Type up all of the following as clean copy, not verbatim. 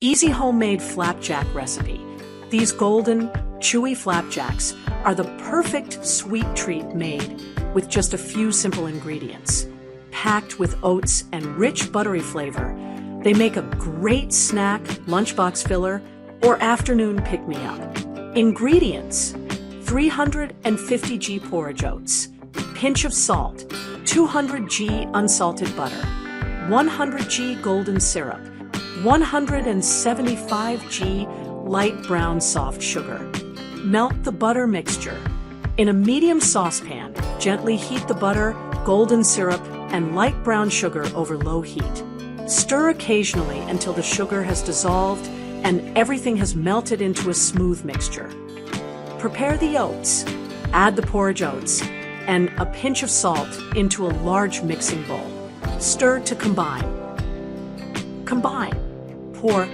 Easy homemade flapjack recipe. These golden, chewy flapjacks are the perfect sweet treat made with just a few simple ingredients. Packed with oats and rich buttery flavor, they make a great snack, lunchbox filler, or afternoon pick-me-up. Ingredients: 350 g porridge oats, pinch of salt, 200 g unsalted butter, 100 g golden syrup, 175 g light brown soft sugar. Melt the butter mixture. In a medium saucepan, gently heat the butter, golden syrup, and light brown sugar over low heat. Stir occasionally until the sugar has dissolved and everything has melted into a smooth mixture. Prepare the oats. Add the porridge oats and a pinch of salt into a large mixing bowl. Stir to combine. Pour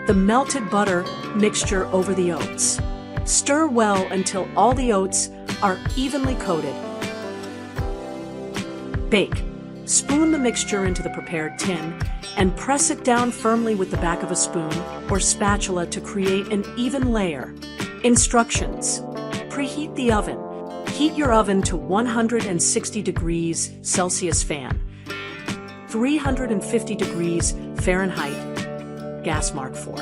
the melted butter mixture over the oats. Stir well until all the oats are evenly coated. Bake. Spoon the mixture into the prepared tin and press it down firmly with the back of a spoon or spatula to create an even layer. Instructions: preheat the oven. Heat your oven to 160 degrees Celsius fan, 350 degrees Fahrenheit, gas mark 4.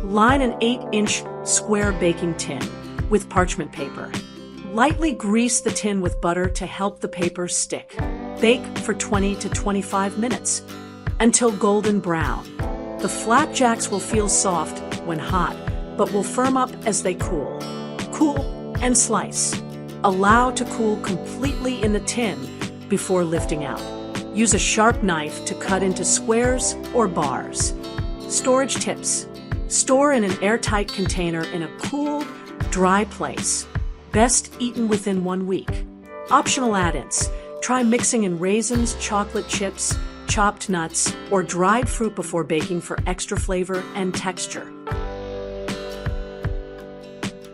Line an 8-inch square baking tin with parchment paper. Lightly grease the tin with butter to help the paper stick. Bake for 20 to 25 minutes until golden brown. The flapjacks will feel soft when hot, but will firm up as they cool. Cool and slice. Allow to cool completely in the tin before lifting out. Use a sharp knife to cut into squares or bars. Storage tips: store in an airtight container in a cool, dry place. Best eaten within 1 week. Optional add-ins: try mixing in raisins, chocolate chips, chopped nuts, or dried fruit before baking for extra flavor and texture.